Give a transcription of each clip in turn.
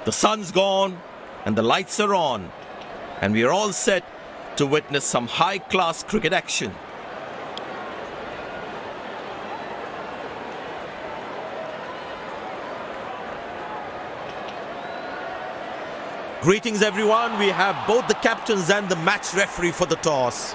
The sun's gone and the lights are on, and we are all set to witness some high-class cricket action. Greetings everyone, we have both the captains and the match referee for the toss.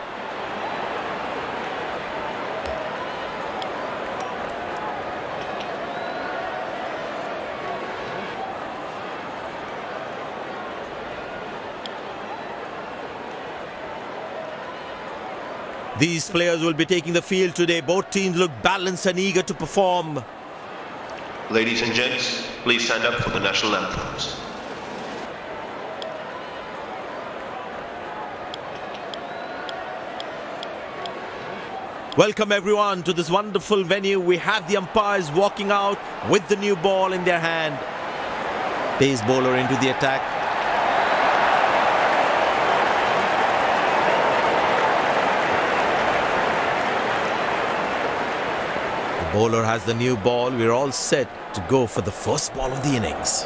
These players will be taking the field today. Both teams look balanced and eager to perform. Ladies and gents, please stand up for the national anthems. Welcome everyone to this wonderful venue. We have the umpires walking out with the new ball in their hand. Pace bowler into the attack. The bowler has the new ball. We're all set to go for the first ball of the innings.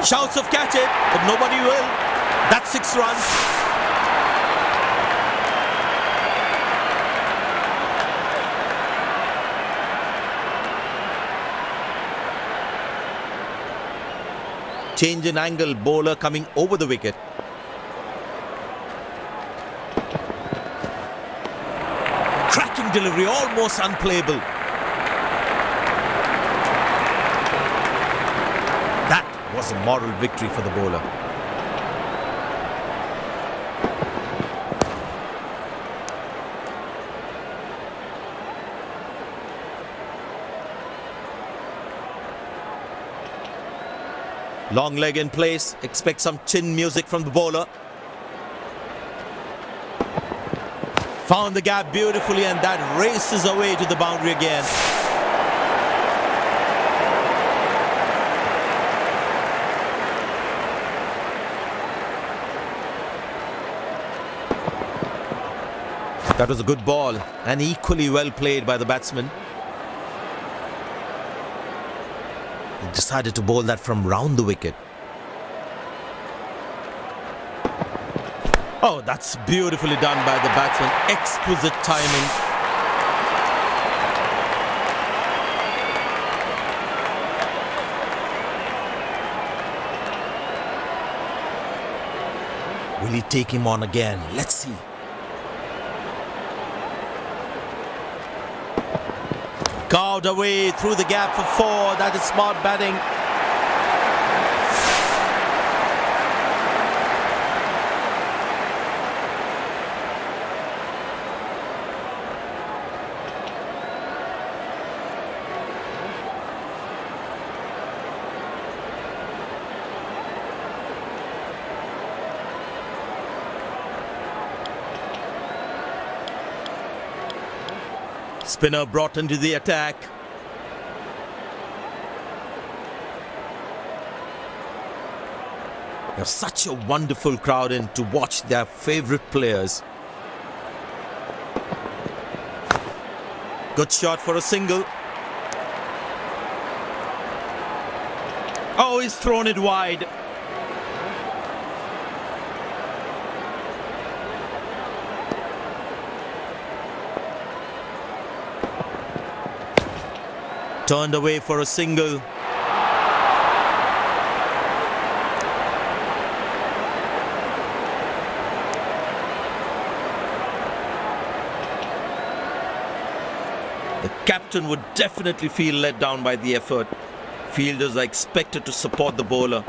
Shouts of catch it, but nobody will. That's 6 runs. Change in angle, bowler coming over the wicket. Cracking delivery, almost unplayable. That was a moral victory for the bowler. Long leg in place, expect some chin music from the bowler. Found the gap beautifully and that races away to the boundary again. That was a good ball and equally well played by the batsman. He decided to bowl that from round the wicket. Oh, that's beautifully done by the batsman. Exquisite timing. Will he take him on again? Let's see. Carved away through the gap for 4. That is smart batting. Spinner brought into the attack. There's such a wonderful crowd in to watch their favorite players. Good shot for a single. Oh, he's thrown it wide. Turned away for a single. The captain would definitely feel let down by the effort. Fielders are expected to support the bowler.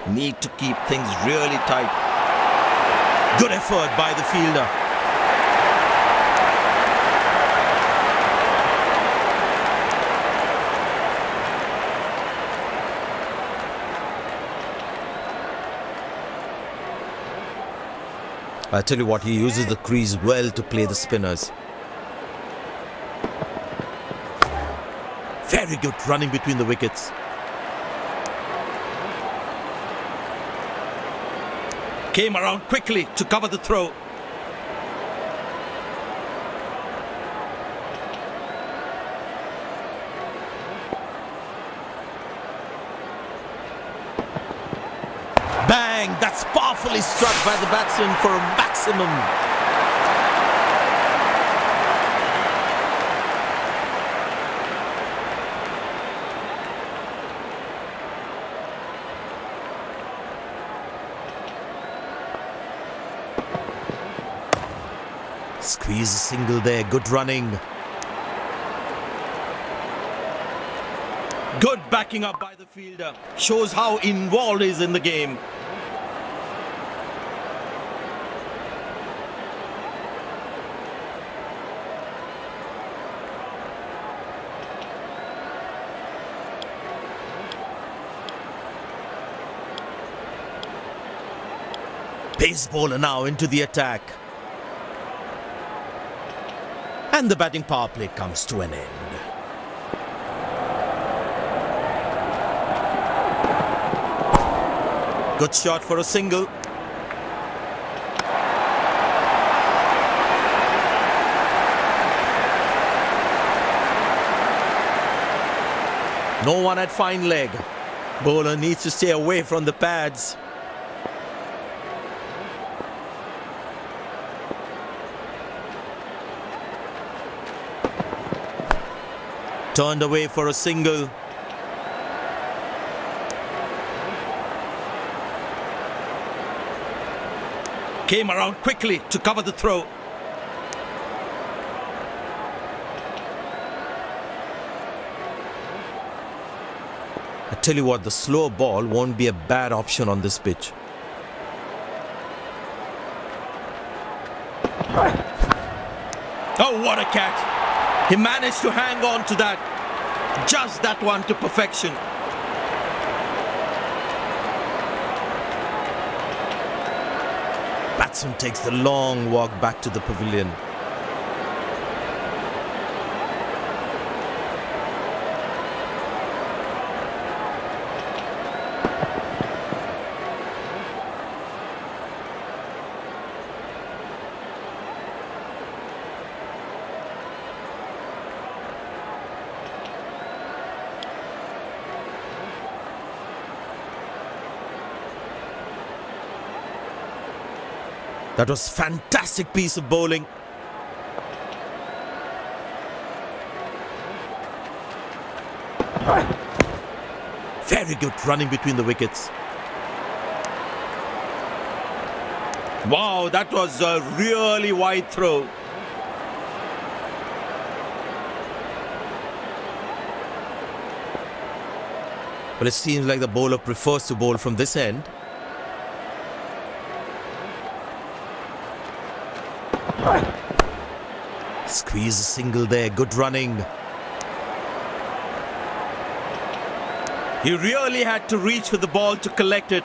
Need to keep things really tight. Good effort by the fielder. I tell you what, he uses the crease well to play the spinners. Very good running between the wickets. Came around quickly to cover the throw. Bang! That's powerfully struck by the batsman for a maximum. Squeeze a single there, good running. Good backing up by the fielder. Shows how involved he is in the game. Pace bowler now into the attack. And the batting power play comes to an end. Good shot for a single. No one at fine leg. Bowler needs to stay away from the pads. Turned away for a single. Came around quickly to cover the throw. I tell you what, the slow ball won't be a bad option on this pitch. Oh, what a catch! He managed to hang on to that. Just that one to perfection. Batsman takes the long walk back to the pavilion. That was a fantastic piece of bowling. Very good running between the wickets. Wow, that was a really wide throw. But it seems like the bowler prefers to bowl from this end. Squeeze a single there, good running. He really had to reach for the ball to collect it.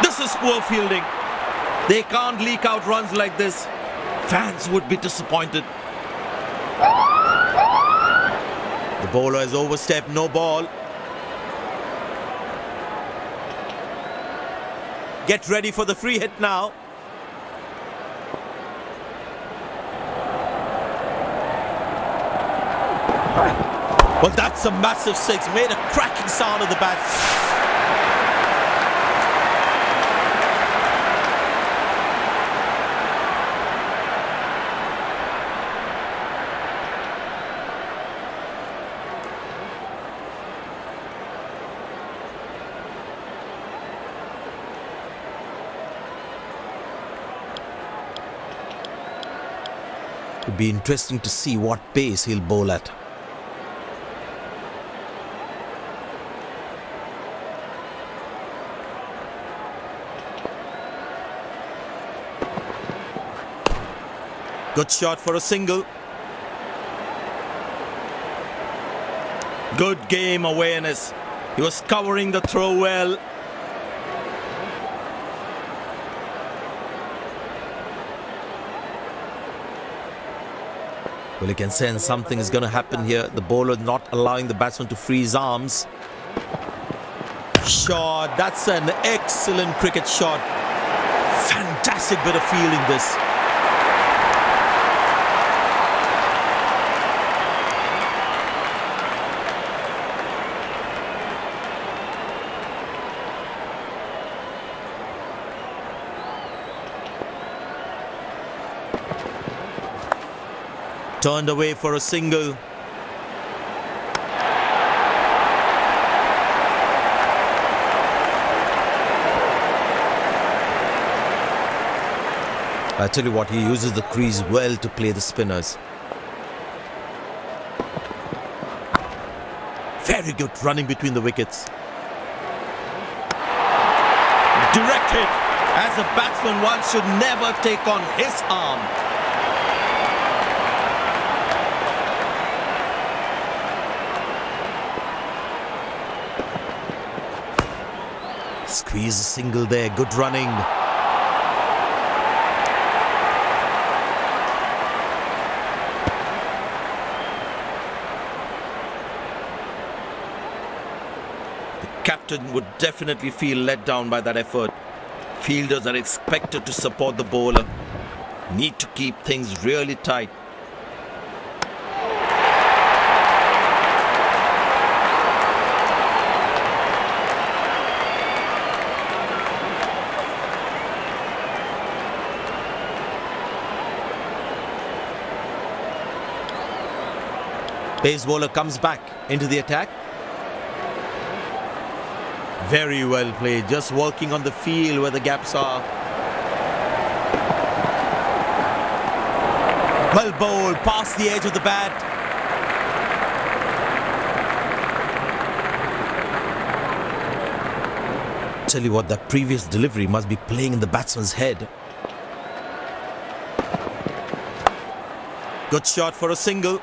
This is poor fielding. They can't leak out runs like this. Fans would be disappointed. The bowler has overstepped, no ball. Get ready for the free hit now. Well, that's a massive six. Made a cracking sound of the bat. It'd be interesting to see what pace he'll bowl at. Good shot for a single. Good game awareness. He was covering the throw well. Well, you can sense something is going to happen here. The bowler not allowing the batsman to free his arms. Shot. That's an excellent cricket shot. Fantastic bit of fielding this. Turned away for a single. I tell you what, he uses the crease well to play the spinners. Very good running between the wickets. Direct hit. As a batsman, one should never take on his arm. Squeeze a single there, good running. The captain would definitely feel let down by that effort. Fielders are expected to support the bowler. Need to keep things really tight. Pace bowler comes back into the attack. Very well played, just working on the field where the gaps are. Well bowled, past the edge of the bat. Tell you what, that previous delivery must be playing in the batsman's head. Good shot for a single.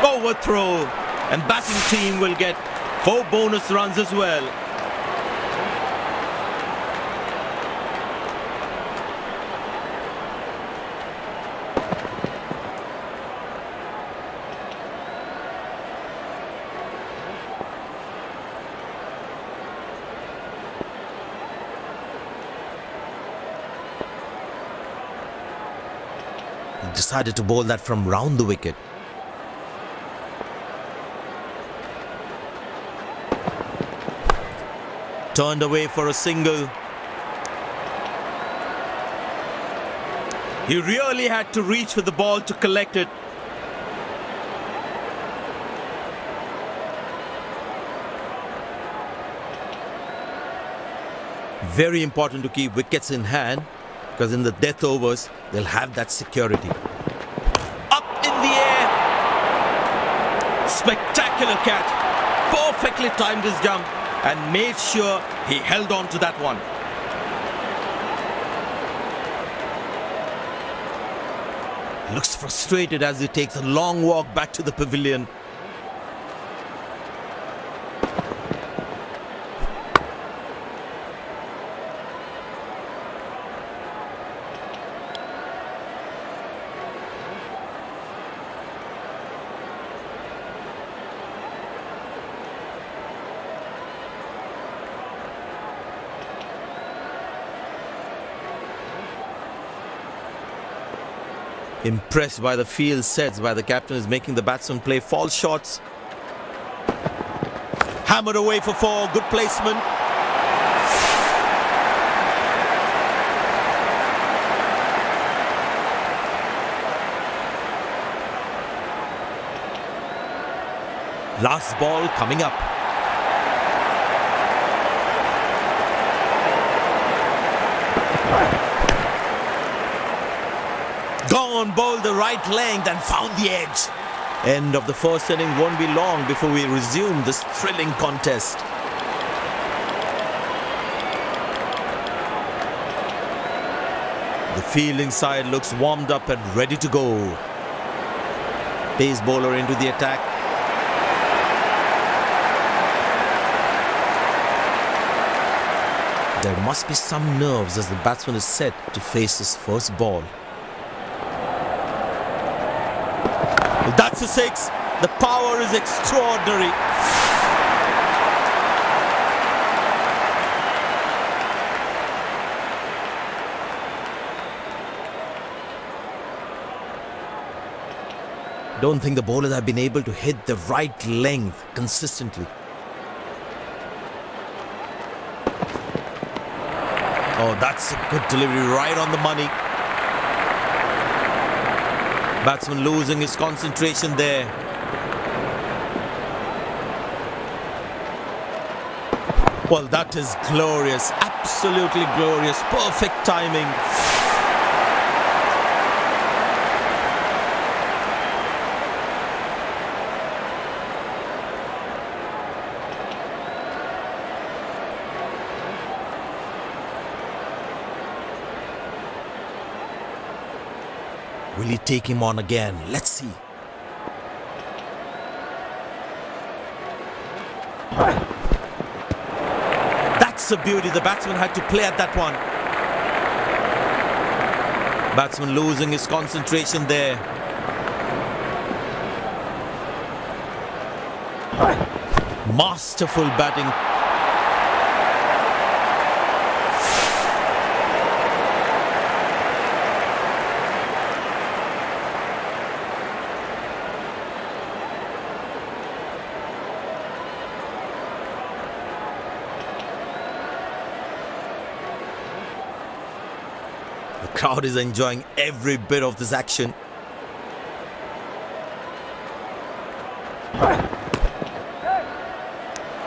Overthrow, and batting team will get 4 bonus runs as well. He decided to bowl that from round the wicket. Turned away for a single. He really had to reach for the ball to collect it. Very important to keep wickets in hand, because in the death overs, they'll have that security. Up in the air. Spectacular catch. Perfectly timed his jump and made sure he held on to that one. Looks frustrated as he takes a long walk back to the pavilion. Impressed by the field sets by the captain is making the batsman play false shots. Hammered away for 4, good placement. Last ball coming up. Gone, bowled the right length and found the edge. End of the first inning won't be long before we resume this thrilling contest. The fielding side looks warmed up and ready to go. Pace bowler into the attack. There must be some nerves as the batsman is set to face his first ball. That's a 6. The power is extraordinary. Don't think the bowlers have been able to hit the right length consistently. Oh, that's a good delivery, right on the money. Batsman losing his concentration there. Well, that is glorious, absolutely glorious, perfect timing. Will he take him on again? Let's see. That's a beauty. The batsman had to play at that one. Batsman losing his concentration there. Masterful batting. The crowd is enjoying every bit of this action.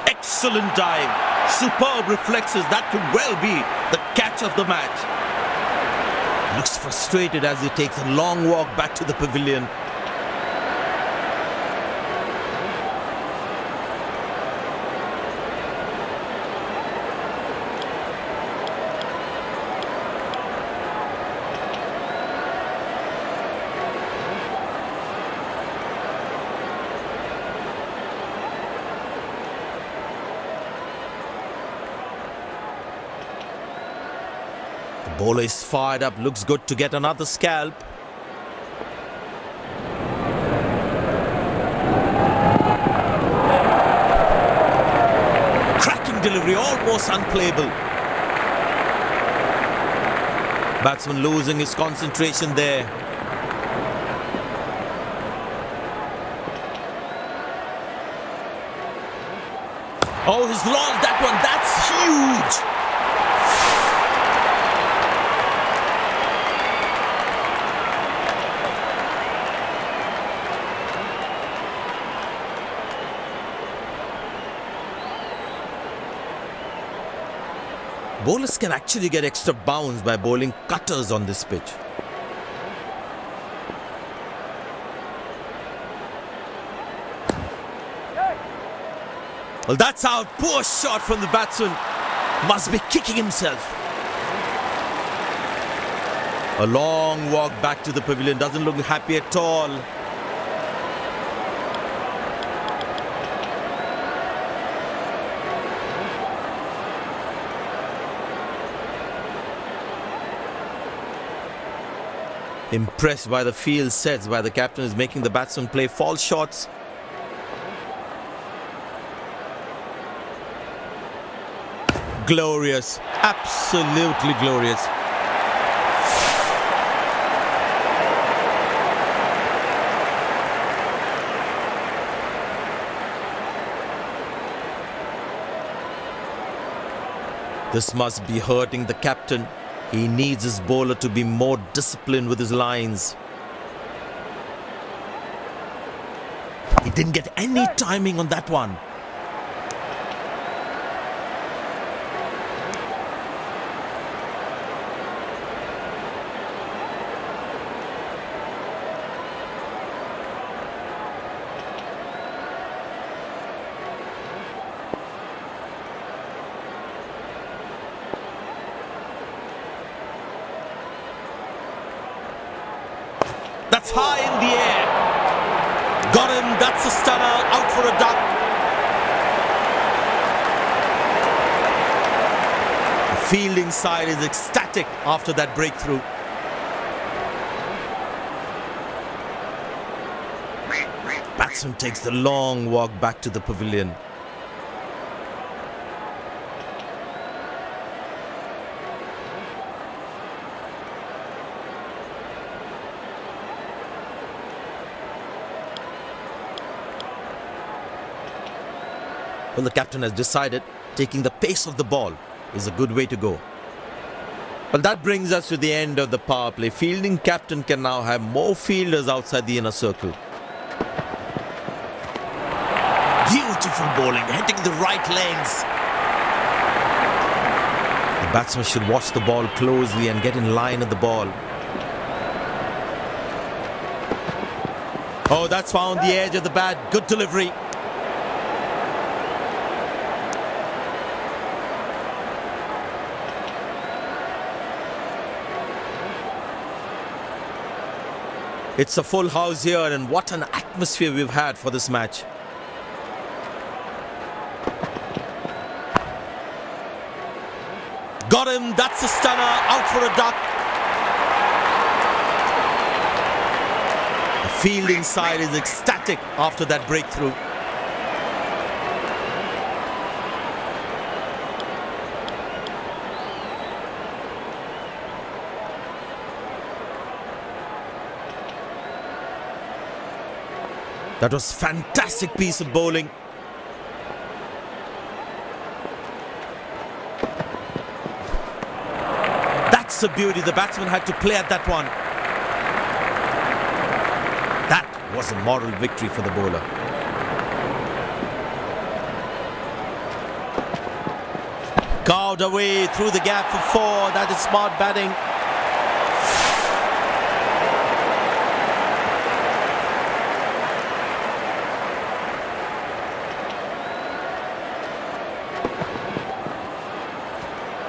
Excellent dive. Superb reflexes. That could well be the catch of the match. Looks frustrated as he takes a long walk back to the pavilion. The bowler is fired up, looks good to get another scalp. Cracking delivery, almost unplayable. Batsman losing his concentration there. Oh, he's lost that one. That's huge. Bowlers can actually get extra bounce by bowling cutters on this pitch. Well, that's out. Poor shot from the batsman. Must be kicking himself. A long walk back to the pavilion. Doesn't look happy at all. Impressed by the field sets by the captain is making the batsman play false shots. Glorious, absolutely glorious. This must be hurting the captain. He needs his bowler to be more disciplined with his lines. He didn't get any timing on that one. That's high in the air. Got him. That's a stunner. Out for a duck. The fielding side is ecstatic after that breakthrough. batsman takes the long walk back to the pavilion. Well, the captain has decided taking the pace of the ball is a good way to go. Well, that brings us to the end of the power play. Fielding captain can now have more fielders outside the inner circle. Beautiful bowling, hitting the right lanes. The batsman should watch the ball closely and get in line at the ball. Oh, that's found the edge of the bat. Good delivery. It's a full house here, and what an atmosphere we've had for this match. Got him, that's a stunner, out for a duck. The fielding side is ecstatic after that breakthrough. That was fantastic piece of bowling. That's a beauty. The batsman had to play at that one. That was a moral victory for the bowler. Carved away through the gap for 4. That is smart batting.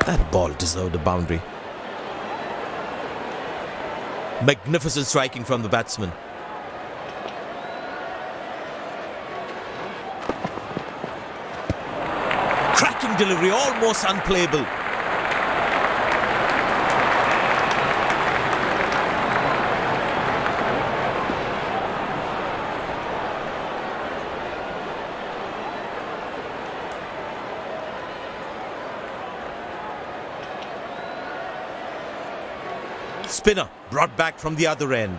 That ball deserved a boundary. Magnificent striking from the batsman. Cracking delivery, almost unplayable. Spinner brought back from the other end.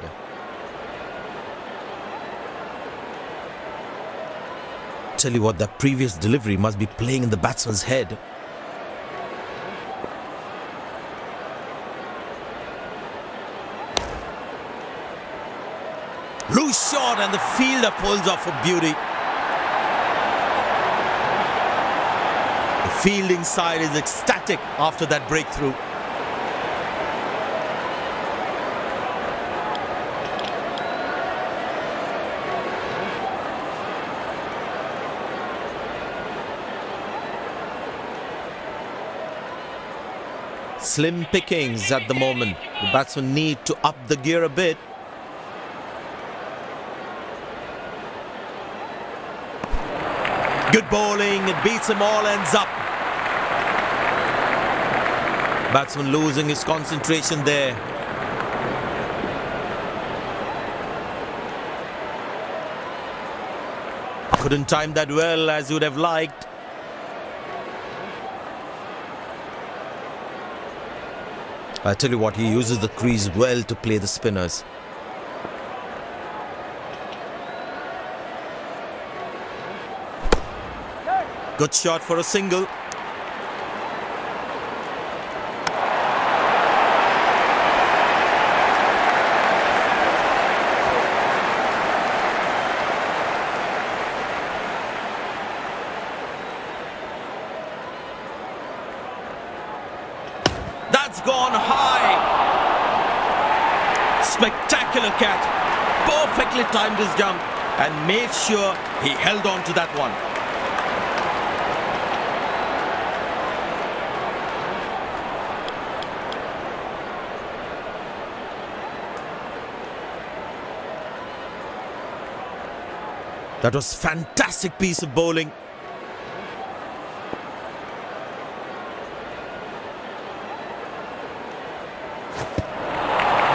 Tell you what, that previous delivery must be playing in the batsman's head. Loose shot, and the fielder pulls off a beauty. The fielding side is ecstatic after that breakthrough. Slim pickings at the moment. The batsmen need to up the gear a bit. Good bowling, it beats him all, ends up. Batsman losing his concentration there. Couldn't time that well as you would have liked. I tell you what, he uses the crease well to play the spinners. Good shot for a single. That's gone high. Spectacular catch. Perfectly timed his jump and made sure he held on to that one. That was fantastic piece of bowling.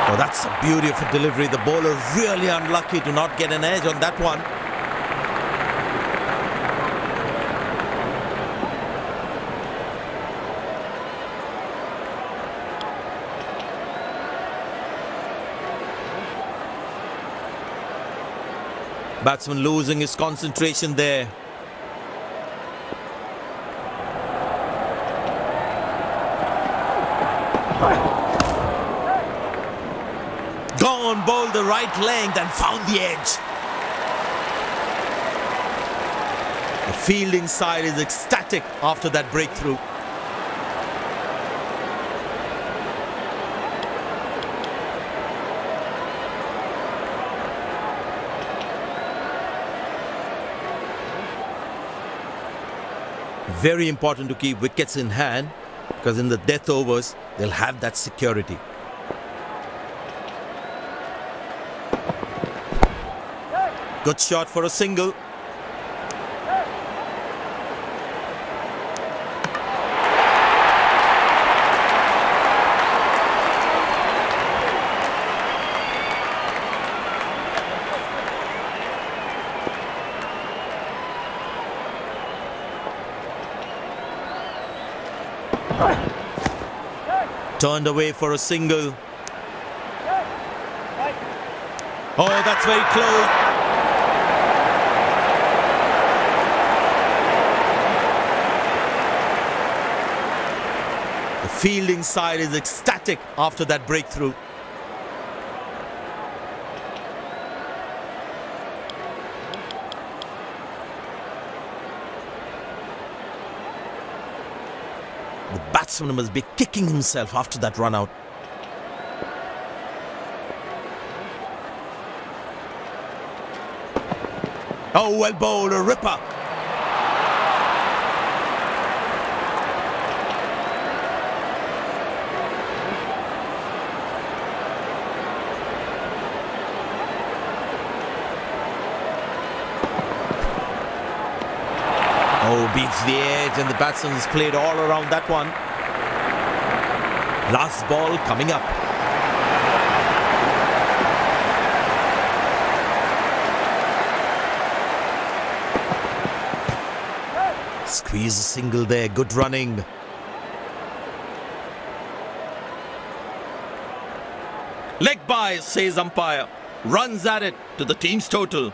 Oh, that's a beauty of a delivery. The bowler really unlucky to not get an edge on that one. Batsman losing his concentration there. Gone, bowled the right length and found the edge. The fielding side is ecstatic after that breakthrough. Very important to keep wickets in hand, because in the death overs, they'll have that security. Good shot for a single. Turned away for a single. Oh, that's very close. The fielding side is ecstatic after that breakthrough. The batsman must be kicking himself after that run out. Oh, well bowled, a ripper. Oh, beats the edge, and the batsman has played all around that one. Last ball coming up. Squeeze a single there, good running. Leg by, says umpire. Runs at it to the team's total.